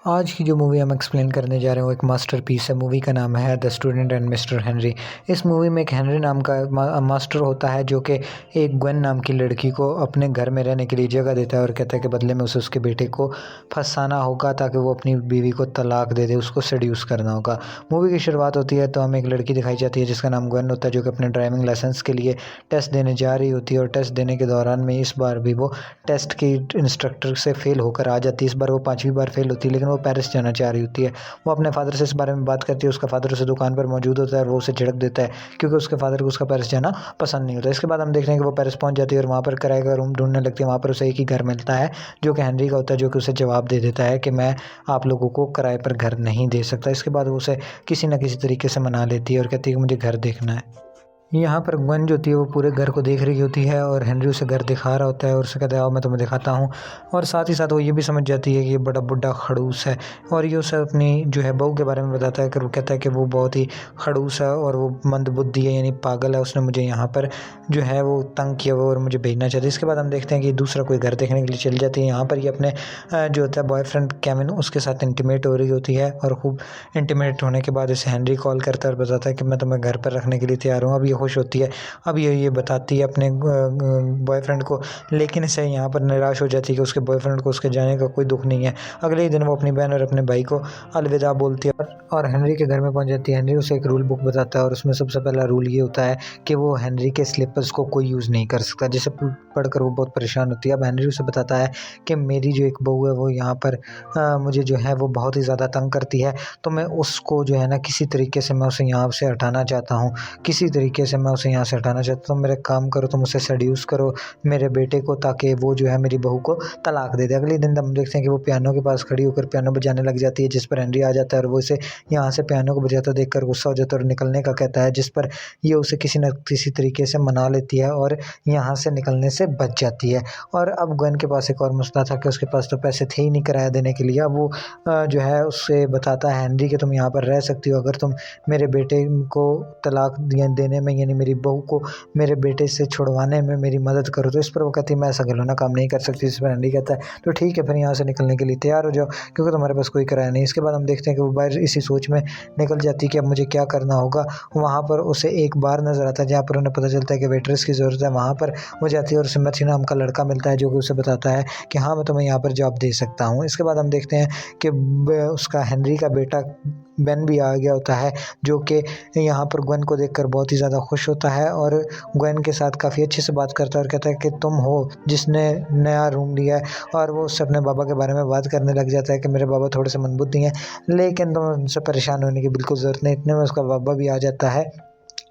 आज की जो मूवी हम एक्सप्लेन करने जा रहे हैं वो एक मास्टरपीस है। मूवी का नाम है the student and mister Henry. इस मूवी में एक हेनरी नाम का मास्टर होता है जो कि एक ग्वेन नाम की लड़की को अपने घर में रहने के लिए जगह देता है और कहता है कि बदले में उसे उसके बेटे को फंसाना होगा ताकि वो अपनी बीवी को तलाक दे दे, उसको सेड्यूस करना होगा। मूवी की शुरुआत होती है तो हमें एक लड़की दिखाई जाती है जिसका नाम ग्वेन होता है, जो कि अपने ड्राइविंग लाइसेंस के लिए टेस्ट देने जा रही होती है और टेस्ट देने के दौरान में इस बार भी वो टेस्ट की इंस्ट्रक्टर से फेल होकर आ जाती है। इस बार वो 5वीं बार फेल होती है, लेकिन वो पेरिस जाना चाह रही होती है। वो अपने फादर से इस बारे में बात करती है। उसका फादर उसे दुकान पर मौजूद होता है और वो उसे झिड़क देता है क्योंकि उसके फादर को उसका पेरिस जाना पसंद नहीं होता। इसके बाद हम देखते हैं कि वो पेरिस पहुंच जाती है और वहाँ पर किराए का रूम ढूंढने लगती है। वहाँ पर उसे एक ही घर मिलता है जो कि हेनरी का होता है, जो कि उसे जवाब दे देता है कि मैं आप लोगों को किराए पर घर नहीं दे सकता। इसके बाद वो उसे किसी न किसी तरीके से मना लेती है और कहती है कि मुझे घर देखना है। यहाँ पर गwen जो होती है वो पूरे घर को देख रही होती है और हेनरी उसे घर दिखा रहा होता है और उसे कहता है आओ मैं तुम्हें दिखाता हूँ। और साथ ही साथ वो ये भी समझ जाती है कि ये बड़ा बुढ़ा खड़ूस है और ये उसे अपनी जो है बहू के बारे में बताता है कि वो कहता है कि वो बहुत ही खड़ूस है और वो मंदबुद्धि है, यानी पागल है। उसने मुझे यहाँ पर जो है वो तंग किया वो और मुझे भेजना चाहती है। इसके बाद हम देखते हैं कि दूसरा कोई घर देखने के लिए चल जाती है। यहाँ पर ये अपने जो होता है बॉयफ्रेंड केविन उसके साथ इंटीमेट हो रही होती है और खूब इंटीमेट होने के बाद इसे हेनरी कॉल करता है और बताता है कि मैं तुम्हें घर पर रखने के लिए तैयार हूँ। अब ये खुश होती है। अब ये बताती है अपने बॉयफ्रेंड को, लेकिन इसे यहाँ पर निराश हो जाती है कि उसके बॉयफ्रेंड को उसके जाने का कोई दुख नहीं है। अगले ही दिन वो अपनी बहन और अपने भाई को अलविदा बोलती है और हेनरी के घर में पहुंच जाती है। हेनरी उसे एक रूल बुक बताता है और उसमें सबसे पहला रूल ये होता है कि वो हेनरी के स्लीपर्स को कोई यूज़ नहीं कर सकता, जिसे पढ़कर वो बहुत परेशान होती है। अब हेनरी उसे बताता है कि मेरी जो एक बहू है वो यहाँ पर मुझे जो है वो बहुत ही ज़्यादा तंग करती है, तो मैं उसको जो है ना किसी तरीके से मैं उसे यहाँ से हटाना चाहता हूँ, किसी तरीके से मैं उसे यहाँ से हटाना चाहता हूँ। मेरे काम करो, तुम उसे सेड्यूस करो मेरे बेटे को, ताकि वो जो है मेरी बहू को तलाक दे दे। अगले दिन हम देखते हैं कि वो पियानो के पास खड़ी होकर पियानो बजाने लग जाती है, जिस पर हेनरी आ जाता है और वो इसे यहाँ से पियानो को बजाता देखकर गुस्सा हो जाता है और निकलने का कहता है, जिस पर ये उसे किसी न किसी तरीके से मना लेती है और यहाँ से निकलने से बच जाती है। और अब ग्वेन के पास एक और मसला था कि उसके पास तो पैसे थे ही नहीं किराया देने के लिए। अब वो जो है उससे बताता है हेनरी कि तुम यहाँ पर रह सकती हो अगर तुम मेरे बेटे को तलाक देने में, यानी मेरी बहू को मेरे बेटे से छुड़वाने में मेरी मदद करो। तो इस पर वो कहती है मैं ऐसा घिनौना काम नहीं कर सकती। इस पर हेनरी कहता है तो ठीक है, फिर यहाँ से निकलने के लिए तैयार हो जाओ क्योंकि तुम्हारे पास कोई किराया नहीं। इसके बाद हम देखते हैं कि वो बाहर इसी सोच में निकल जाती है कि अब मुझे क्या करना होगा। वहाँ पर उसे एक बार नज़र आता है जहाँ पर उन्हें पता चलता है कि वेट्रेस की ज़रूरत है। वहाँ पर वो जाती है और उसे मैथ्यू नाम का लड़का मिलता है जो कि उसे बताता है कि हाँ मैं तुम्हें यहाँ पर जॉब दे सकता हूँ। इसके बाद हम देखते हैं कि उसका हेनरी का बेटा बेन भी आ गया होता है, जो कि यहाँ पर ग्वेन को देखकर बहुत ही ज़्यादा खुश होता है और ग्वेन के साथ काफ़ी अच्छे से बात करता है और कहता है कि तुम हो जिसने नया रूम लिया है। और वो उससे अपने बाबा के बारे में बात करने लग जाता है कि मेरे बाबा थोड़े से मंदबुद्धि हैं, लेकिन तुम उनसे परेशान होने की बिल्कुल ज़रूरत नहीं। इतने में उसका बाबा भी आ जाता है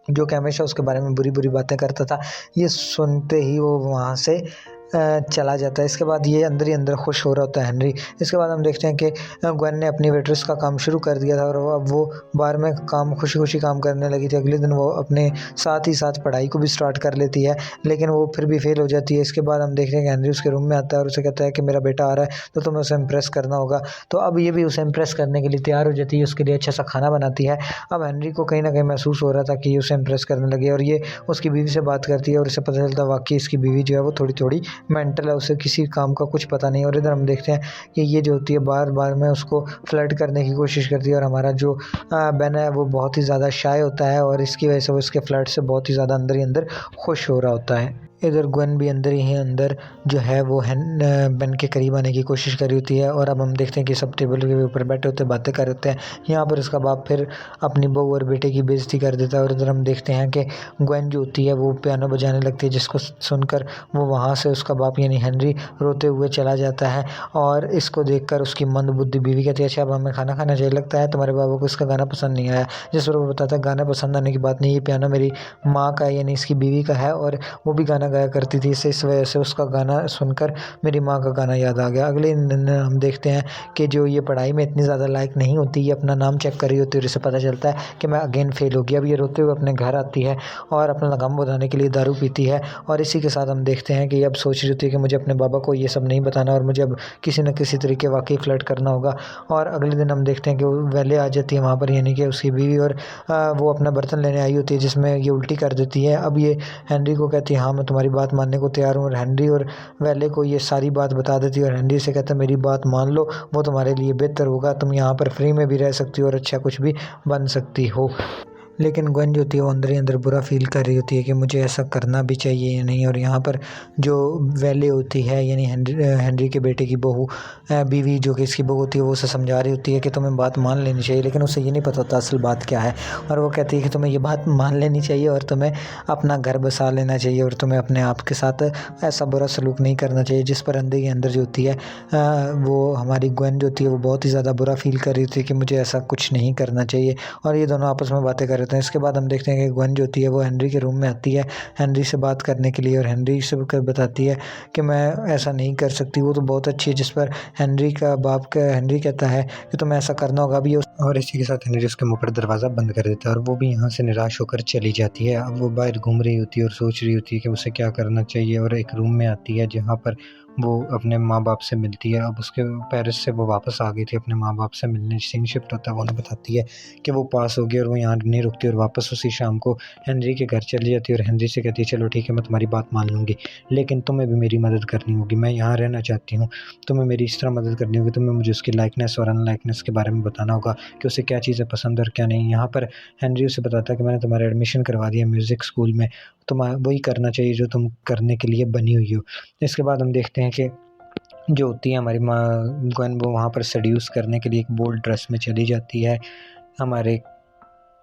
जो कि हमेशा उसके बारे में बुरी बुरी बातें करता था। ये सुनते ही वो वहाँ से चला जाता है। इसके बाद ये अंदर ही अंदर खुश हो रहा होता है हेनरी। इसके बाद हम देखते हैं कि ग्वेन ने अपनी वेट्रेस का काम शुरू कर दिया था और अब वो बार में काम खुशी खुशी काम करने लगी थी। अगले दिन वो अपने साथ ही साथ पढ़ाई को भी स्टार्ट कर लेती है, लेकिन वो फिर भी फेल हो जाती है। इसके बाद हम देखते हैं कि हेनरी उसके रूम में आता है और उसे कहता है कि मेरा बेटा आ रहा है तो तुम्हें उसे इम्प्रेस करना होगा। तो अब ये भी उसे इम्प्रेस करने के लिए तैयार हो जाती है, उसके लिए अच्छा सा खाना बनाती है। अब हेनरी को कहीं ना कहीं महसूस हो रहा था कि ये उसे इम्प्रेस करने लगे और ये उसकी बीवी से बात करती है और उसे पता चलता है वाकई इसकी बीवी जो है वो थोड़ी थोड़ी मेंटल है, उसे किसी काम का कुछ पता नहीं। और इधर हम देखते हैं कि ये जो होती है बार बार में उसको फ्लर्ट करने की कोशिश करती है और हमारा जो बेन है वो बहुत ही ज़्यादा शाय होता है और इसकी वजह से वो इसके फ्लर्ट से बहुत ही ज़्यादा अंदर ही अंदर खुश हो रहा होता है। इधर ग्वेन भी अंदर ही अंदर जो है वो बेन के करीब आने की कोशिश कर रही होती है। और अब हम देखते हैं कि सब टेबल के ऊपर बैठे होते हैं, बातें कर रहे होते हैं। यहाँ पर उसका बाप फिर अपनी बहू और बेटे की बेइज्जती कर देता है और इधर हम देखते हैं कि ग्वेन जो होती है वो पियानो बजाने लगती है, जिसको सुनकर वो वहाँ से उसका बाप यानी हेनरी रोते हुए चला जाता है। और इसको देखकर उसकी मंदबुद्धि बीवी कहती है अच्छा अब हमें खाना खाना चाहिए, लगता है तुम्हारे बाबा को इसका गाना पसंद नहीं आया। जिस पर वो बताता है गाना पसंद आने की बात नहीं, ये पियानो मेरी माँ का यानी इसकी बीवी का है और वो भी गाना गाया करती थी, इस वजह से उसका गाना सुनकर मेरी माँ का गाना याद आ गया। अगले दिन हम देखते हैं कि जो ये पढ़ाई में इतनी ज़्यादा लायक नहीं होती, ये अपना नाम चेक कर रही होती है और इसे पता चलता है कि मैं अगेन फेल हो गया। अब ये रोते हुए अपने घर आती है और अपना गम बुझाने के लिए दारू पीती है और इसी के साथ हम देखते हैं कि अब सोच रही होती है कि मुझे अपने बाबा को ये सब नहीं बताना और मुझे अब किसी न किसी तरीके वाकई फ्लर्ट करना होगा। और अगले दिन हम देखते हैं कि वो वैले आ जाती है वहाँ पर, यानी कि उसकी बीवी, और वो अपना बर्तन लेने आई होती है जिसमें ये उल्टी कर देती है। अब ये हेनरी को कहती है हाँ मैं तुम्हारी तुम्हारी बात मानने को तैयार हूँ। और हेनरी और वेले को ये सारी बात बता देती है और हेनरी से कहता है मेरी बात मान लो, वो तुम्हारे लिए बेहतर होगा, तुम यहाँ पर फ्री में भी रह सकती हो और अच्छा कुछ भी बन सकती हो। लेकिन ग्वेन जो होती है वो अंदर ही अंदर बुरा फील कर रही होती है कि मुझे ऐसा करना भी चाहिए या नहीं। और यहाँ पर जो वेले होती है यानी हेनरी के बेटे की बहू बीवी जो कि इसकी बहू होती है वो उसे समझा रही होती है कि तुम्हें बात मान लेनी चाहिए, लेकिन उसे ये नहीं पता होता असल बात क्या है। और वो कहती है कि तुम्हें ये बात मान लेनी चाहिए और तुम्हें अपना घर बसा लेना चाहिए और तुम्हें अपने आप के साथ ऐसा बुरा सलूक नहीं करना चाहिए। जिस पर अंदर ही अंदर जो होती है वो हमारी ग्वेन जो होती है वो बहुत ही ज़्यादा बुरा फील कर रही थी कि मुझे ऐसा कुछ नहीं करना चाहिए। और ये दोनों आपस में बातें कर रहे थे। इसके बाद हम देखते हैं कि ग्वेन जो होती है वो हेनरी के रूम में आती है हेनरी से बात करने के लिए और हेनरी से बताती है कि मैं ऐसा नहीं कर सकती, वो तो बहुत अच्छी है। जिस पर हेनरी कहता है कि तुम्हें ऐसा करना होगा भी। और इसी के साथ हेनरी उसके मुंह पर दरवाज़ा बंद कर देता है और वो भी यहाँ से निराश होकर चली जाती है। अब वो बाहर घूम रही होती है और सोच रही होती है कि उसे क्या करना चाहिए और एक रूम में आती है जहाँ पर वो अपने माँ बाप से मिलती है। अब उसके पेरिस से वो वापस आ गई थी अपने माँ बाप से मिलने, सीन शिफ्ट होता है। वो उन्हें बताती है कि वो पास हो गई और वो यहाँ नहीं रुकती और वापस उसी शाम को हेनरी के घर चली जाती है और हेनरी से कहती है चलो ठीक है मैं तुम्हारी बात मान लूँगी, लेकिन तुम्हें भी मेरी मदद करनी होगी, मैं यहाँ रहना चाहती हूँ, तुम्हें मेरी इस तरह मदद करनी होगी, तुम्हें मुझे उसकी लाइकनेस और अनलाइकनेस के बारे में बताना होगा कि उसे क्या चीज़ें पसंद और क्या नहीं। यहाँ पर हेनरी उसे बताता है कि मैंने तुम्हारा एडमिशन करवा दिया म्यूज़िक स्कूल में, तुम वही करना चाहिए जो तुम करने के लिए बनी हुई हो। इसके बाद हम देखते हैं कि जो होती है हमारी माँ ग्वेन वो वहाँ पर सेड्यूस करने के लिए एक बोल्ड ड्रेस में चली जाती है हमारे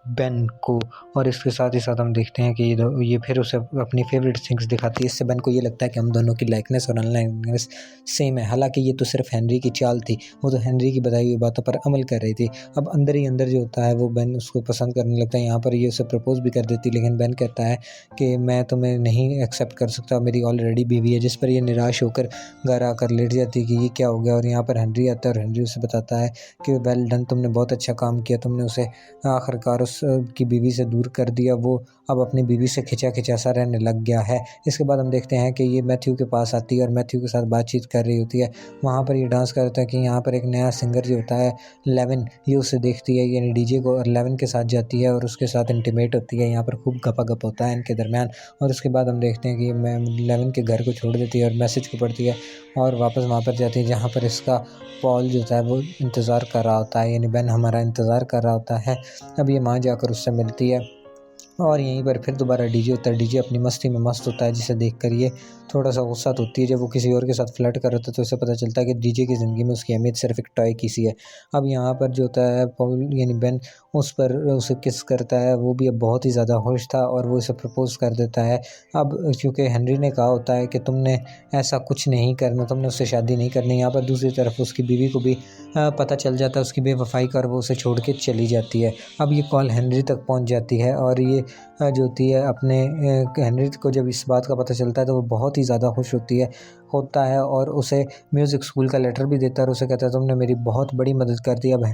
बेन को। और इसके साथ ही साथ हम देखते हैं कि ये फिर उसे अपनी फेवरेट थिंग्स दिखाती है। इससे बेन को ये लगता है कि हम दोनों की लाइकनेस और अनलाइकनेस सेम है। हालांकि ये तो सिर्फ हेनरी की चाल थी, वो तो हेनरी की बताई हुई बातों पर अमल कर रही थी। अब अंदर ही अंदर जो होता है वो बेन उसको पसंद करने लगता है। यहाँ पर ये उसे प्रपोज भी कर देती, लेकिन बेन कहता है कि मैं तुम्हें नहीं एक्सेप्ट कर सकता, मेरी ऑलरेडी बीवी है। जिस पर ये निराश होकर घर आकर लेट जाती है कि ये क्या हो गया। और यहाँ पर हेनरी आता है और हेनरी उसे बताता है कि वेल डन, तुमने बहुत अच्छा काम किया, तुमने उसे आखिरकार उस की बीवी से दूर कर दिया, वो अब अपनी बीवी से खिंचा सा रहने लग गया है। इसके बाद हम देखते हैं कि ये मैथ्यू के पास आती है और मैथ्यू के साथ बातचीत कर रही होती है। वहाँ पर ये डांस करता है कि यहाँ पर एक नया सिंगर जो होता है लेविन, ये उसे देखती है यानी डीजे को, और लेविन के साथ जाती है और उसके साथ इंटीमेट होती है। यहाँ पर खूब गपागप होता है इनके दरमियान। और उसके बाद हम देखते हैं कि मैं लेविन के घर को छोड़ देती है और मैसेज को पढ़ती है और वापस वहाँ पर जाती है जहाँ पर इसका पॉल जो होता है वो इंतज़ार कर रहा होता है, यानी बेन हमारा इंतज़ार कर रहा होता है। अब ये वहाँ जाकर उससे मिलती है और यहीं पर फिर दोबारा डीजे होता है। डीजे अपनी मस्ती में मस्त होता है, जिसे देखकर ये थोड़ा सा गुस्सा तो होती है। जब वो किसी और के साथ फ्लर्ट कर रहा था तो उसे पता चलता है कि डीजे की ज़िंदगी में उसकी अहमियत सिर्फ एक टॉय की सी है। अब यहाँ पर जो होता है पॉल यानी बेन उस पर उसे किस करता है, वो भी अब बहुत ही ज़्यादा खुश था और वो उसे प्रपोज़ कर देता है। अब क्योंकि हेनरी ने कहा होता है कि तुमने ऐसा कुछ नहीं करना, तुमने उससे शादी नहीं करनी। यहाँ पर दूसरी तरफ उसकी बीवी को भी पता चल जाता है उसकी बेवफाई का और वो उसे छोड़ के चली जाती है। अब ये कॉल हेनरी तक पहुँच जाती है और ये जो होती है अपने हेनरी को जब इस बात का पता चलता है तो वो बहुत ही ज़्यादा खुश होता है और उसे म्यूज़िक स्कूल का लेटर भी देता है और उसे कहता है तुमने मेरी बहुत बड़ी मदद कर दी, अब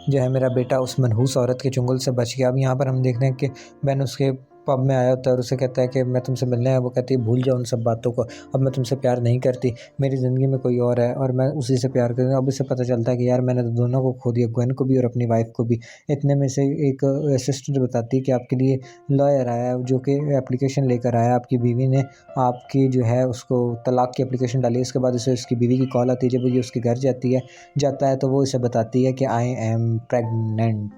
जो है मेरा बेटा उस मनहूस औरत के चुंगल से बच गया। अब यहाँ पर हम देखते हैं कि बेन उसके पब में आया होता है और उसे कहता है कि मैं तुमसे मिलने आया। वो कहती है भूल जाओ उन सब बातों को, अब मैं तुमसे प्यार नहीं करती, मेरी ज़िंदगी में कोई और है और मैं उसी से प्यार करती हूँ। अब इसे पता चलता है कि यार मैंने तो दोनों को खो दिया, ग्वेन को भी और अपनी वाइफ को भी। इतने में से एक असिस्टेंट बताती है कि आपके लिए लॉयर आया है जो कि एप्लीकेशन लेकर आया, आपकी बीवी ने आपकी जो है उसको तलाक की एप्लीकेशन डाली। उसके बाद उसे उसकी बीवी की कॉल आती है। जब वो ये उसके घर जाता है तो वो इसे बताती है कि आई एम प्रेग्नेंट,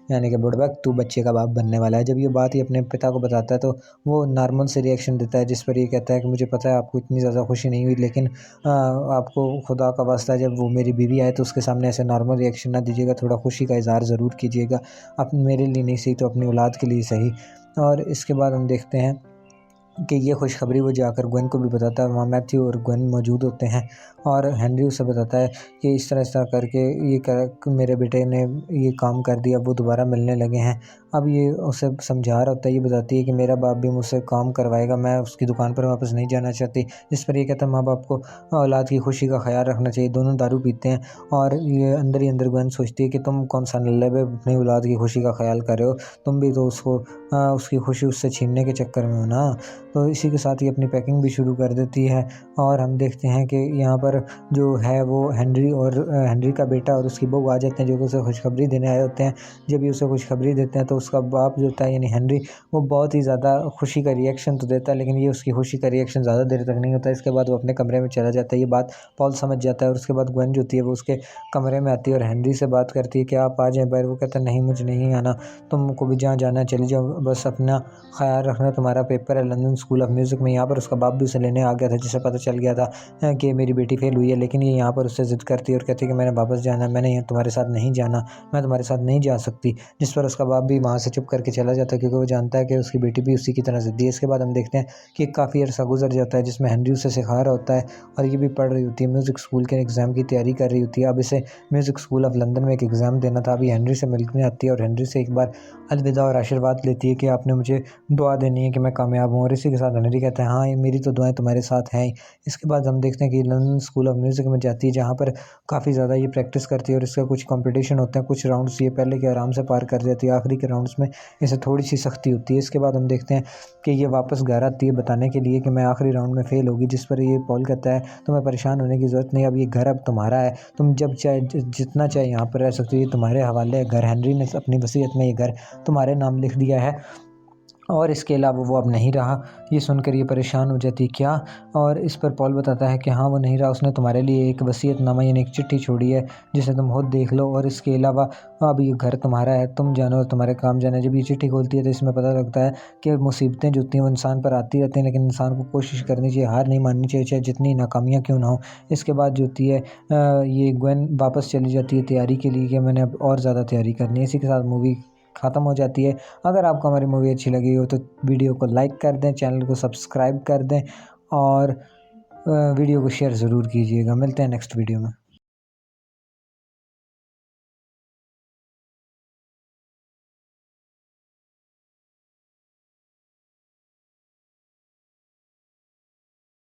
यानी कि बुड़बक तू बच्चे का बाप बनने वाला है। जब ये बात ही अपने पिता को बताता है तो वो नॉर्मल से रिएक्शन देता है, जिस पर ये कहता है कि मुझे पता है आपको इतनी ज़्यादा खुशी नहीं हुई, लेकिन आपको खुदा का वास्ता है जब वो मेरी बीवी आए तो उसके सामने ऐसे नॉर्मल रिएक्शन ना दीजिएगा, थोड़ा खुशी का इज़हार ज़रूर कीजिएगा, अपने मेरे लिए नहीं सही तो अपनी औलाद के लिए सही। और इसके बाद हम देखते हैं कि ये खुशखबरी वो जाकर ग्वेन को भी बताता है। वहाँ मैथ्यू और ग्वेन मौजूद होते हैं और हेनरी उसे बताता है कि इस तरह करके मेरे बेटे ने ये काम कर दिया, अब वो दोबारा मिलने लगे हैं। अब ये उसे समझा रहा होता है, ये बताती है कि मेरा बाप भी मुझसे काम करवाएगा, मैं उसकी दुकान पर वापस नहीं जाना चाहती। जिस पर ये कहता है माँ बाप को औलाद की खुशी का ख्याल रखना चाहिए। दोनों दारू पीते हैं और ये अंदर ही अंदर ग्वेन सोचती है कि तुम कौन सा नल्ले अपनी औलाद की खुशी का ख्याल कर रहे हो, तुम भी तो उसको उसकी खुशी उससे छीनने के चक्कर में हो ना। तो इसी के साथ ही अपनी पैकिंग भी शुरू कर देती है और हम देखते हैं कि यहाँ पर और जो है वो हेनरी का बेटा और उसकी बहू आ जाते हैं, जो कि उसे खुशखबरी देने आए होते हैं। जब ये उसे खुशखबरी देते हैं तो उसका बाप जो होता है यानी हेनरी, वो बहुत ही ज़्यादा खुशी का रिएक्शन तो देता है, लेकिन ये उसकी खुशी का रिएक्शन ज़्यादा देर तक नहीं होता। इसके बाद वो अपने कमरे में चला जाता है। ये बात पॉल समझ जाता है और उसके बाद ग्वेन जो होती है वो उसके कमरे में आती है और हेनरी से बात करती है कि आप आ जाएं बाहर। वो कहता है नहीं, मुझे नहीं आना, तुमको भी जहाँ जाना है चली जाओ, बस अपना ख्याल रखना, तुम्हारा पेपर है लंदन स्कूल ऑफ म्यूज़िक में। यहाँ पर उसका बाप भी उसे लेने आ गया था, जिसे पता चल गया था कि मेरी बेटी फेल हुई है, लेकिन ये यहाँ पर उससे ज़िद करती है और कहती है कि मैंने वापस जाना है, मैंने यहाँ तुम्हारे साथ नहीं जाना, मैं तुम्हारे साथ नहीं जा सकती। जिस पर उसका बाप भी वहाँ से चुप करके चला जाता है, क्योंकि वो जानता है कि उसकी बेटी भी उसी की तरह ज़िद्दी है। इसके बाद हम देखते हैं कि काफ़ी अरसा गुजर जाता है, जिसमें हेनरी उसे सिखा रहा होता है और ये भी पढ़ रही होती है, म्यूज़िक स्कूल के एग्ज़ाम की तैयारी कर रही होती है। अब इसे म्यूज़िक स्कूल ऑफ लंदन में एक एग्ज़ाम देना था। अभी हेनरी से मिलने आती है और हेनरी से एक बार अलविदा और आशीर्वाद लेती है कि आपने मुझे दुआ देनी है कि मैं कामयाब हूँ। और इसी के साथ हेनरी कहता है हाँ, ये मेरी तो दुआएं तुम्हारे साथ हैं। इसके बाद हम देखते हैं कि लंदन स्कूल ऑफ म्यूज़िक में जाती है, जहाँ पर काफ़ी ज़्यादा ये प्रैक्टिस करती है और इसका कुछ कंपटीशन होते हैं। कुछ राउंड्स ये पहले के आराम से पार कर जाती है, आखिरी के राउंड्स में इसे थोड़ी सी सख्ती होती है। इसके बाद हम देखते हैं कि ये वापस घर आती है बताने के लिए कि मैं आखिरी राउंड में फ़ेल होगी, जिस पर ये पॉल कहता है तुम्हें परेशान होने की ज़रूरत नहीं, अब ये घर अब तुम्हारा है, तुम जब चाहे जितना चाहे यहाँ पर रह सकते हो, ये तुम्हारे हवाले है घर। हेनरी ने अपनी वसीयत में ये घर तुम्हारे नाम लिख दिया है और इसके अलावा वो अब नहीं रहा। ये सुनकर ये परेशान हो जाती क्या, और इस पर पॉल बताता है कि हाँ वो नहीं रहा, उसने तुम्हारे लिए एक वसीयतनामा यानी एक चिट्ठी छोड़ी है, जिसे तुम खुद देख लो, और इसके अलावा अब ये घर तुम्हारा है, तुम जानो और तुम्हारे काम जाने। जब ये चिट्ठी खोलती है तो इसमें पता लगता है कि मुसीबतें जो होती हैं वो इंसान पर आती रहती हैं, लेकिन इंसान को कोशिश करनी चाहिए, हार नहीं माननी चाहिए, चाहे जितनी नाकामियाँ क्यों ना हो। इसके बाद जो होती है ये ग्वेन वापस चली जाती है तैयारी के लिए कि मैंने अब और ज़्यादा तैयारी करनी है। इसी के साथ मूवी ख़त्म हो जाती है। अगर आपको हमारी मूवी अच्छी लगी हो तो वीडियो को लाइक कर दें, चैनल को सब्सक्राइब कर दें और वीडियो को शेयर ज़रूर कीजिएगा। मिलते हैं नेक्स्ट वीडियो में।